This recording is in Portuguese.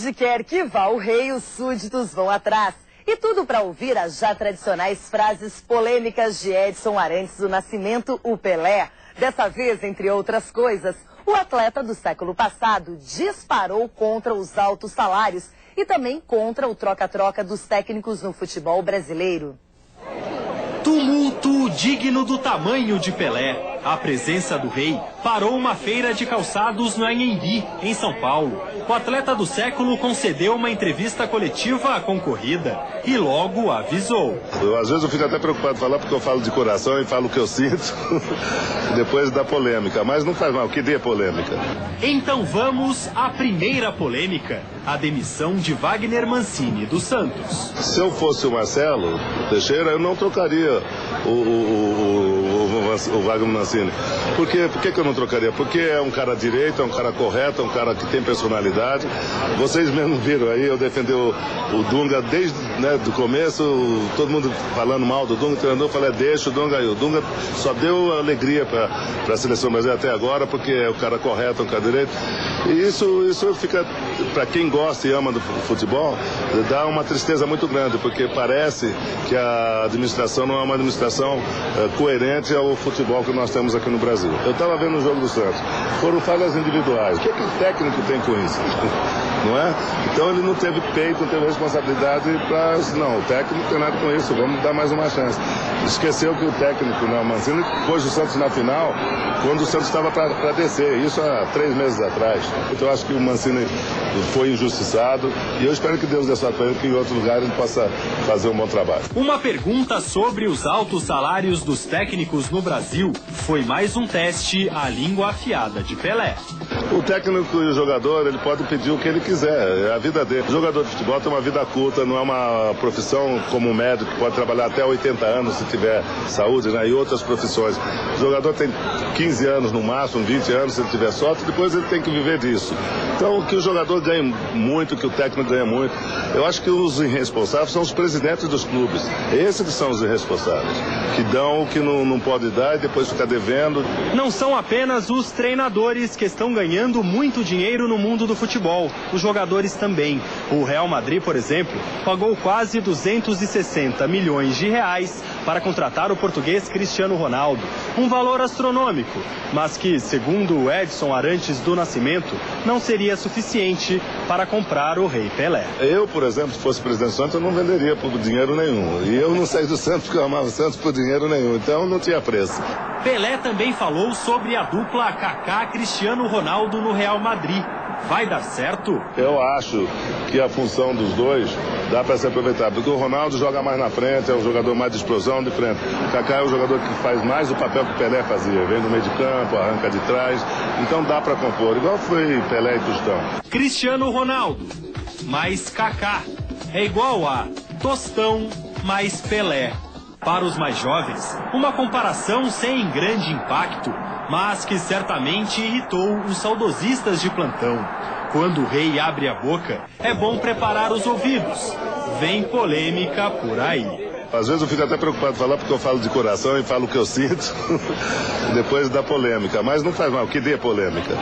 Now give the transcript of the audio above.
Onde quer que vá o rei, os súditos vão atrás. E tudo para ouvir as já tradicionais frases polêmicas de Edson Arantes do Nascimento, o Pelé. Dessa vez, entre outras coisas, o atleta do século passado disparou contra os altos salários e também contra o troca-troca dos técnicos no futebol brasileiro. Tumulto digno do tamanho de Pelé. A presença do rei parou uma feira de calçados no Anhembi, em São Paulo. O atleta do século concedeu uma entrevista coletiva concorrida e logo avisou. Às vezes eu fico até preocupado de falar porque eu falo de coração e falo o que eu sinto depois da polêmica, mas não faz mal, que dê polêmica. Então vamos à primeira polêmica, a demissão de Wagner Mancini do Santos. Se eu fosse o Marcelo Teixeira, eu não trocaria o Wagner Mancini. Por que eu não trocaria? Porque é um cara direito, é um cara correto, é um cara que tem personalidade. Vocês mesmo viram aí, eu defendi o Dunga desde do começo, todo mundo falando mal do Dunga, o treinador falou, deixa o Dunga aí. O Dunga só deu alegria para a seleção brasileira até agora, porque é o cara correto, é um cara direito. E isso fica, para quem gosta e ama do futebol, dá uma tristeza muito grande, porque parece que a administração não é uma administração coerente ao futebol que nós temos aqui no Brasil. Eu estava vendo o jogo do Santos, foram falhas individuais. O que o técnico tem com isso? Não é? Então ele não teve peito, não teve responsabilidade para... Não, o técnico não tem nada com isso, vamos dar mais uma chance. Esqueceu que o técnico, o Mancini, pôs o Santos na final quando o Santos estava para descer, isso há 3 meses atrás. Então eu acho que o Mancini foi injustiçado e eu espero que Deus dê sorte para ele, que em outro lugar ele possa fazer um bom trabalho. Uma pergunta sobre os altos salários dos técnicos no Brasil foi mais um teste à língua afiada de Pelé. O técnico e o jogador, ele pode pedir o que ele quiser, é a vida dele. O jogador de futebol tem uma vida curta, não é uma profissão como um médico que pode trabalhar até 80 anos se tiver saúde, né? E outras profissões. O jogador tem 15 anos no máximo, 20 anos se ele tiver sorte, depois ele tem que viver disso. Então, que o jogador ganhe muito, que o técnico ganhe muito. Eu acho que os irresponsáveis são os presidentes dos clubes. Esses que são os irresponsáveis, que dão o que não pode dar e depois fica devendo. Não são apenas os treinadores que estão ganhando muito dinheiro no mundo do futebol, os jogadores também. O Real Madrid, por exemplo, pagou quase 260 milhões de reais para contratar o português Cristiano Ronaldo. Um valor astronômico, mas que, segundo o Edson Arantes do Nascimento, não seria suficiente para comprar o Rei Pelé. Eu, por exemplo, se fosse presidente do Santos, eu não venderia por dinheiro nenhum. E eu não saí do Santos porque eu amava o Santos por dinheiro nenhum, então não tinha preço. Pelé também falou sobre a dupla Kaká-Cristiano Ronaldo no Real Madrid. Vai dar certo? Eu acho que a função dos dois dá para se aproveitar, porque o Ronaldo joga mais na frente, é um jogador mais de explosão de frente. O Kaká é o jogador que faz mais o papel que o Pelé fazia, vem do meio de campo, arranca de trás, então dá para compor, igual foi Pelé e Tostão. Cristiano Ronaldo mais Kaká é igual a Tostão mais Pelé. Para os mais jovens, uma comparação sem grande impacto, mas que certamente irritou os saudosistas de plantão. Quando o rei abre a boca, é bom preparar os ouvidos. Vem polêmica por aí. Às vezes eu fico até preocupado de falar porque eu falo de coração e falo o que eu sinto depois da polêmica, mas não faz mal, que dê polêmica.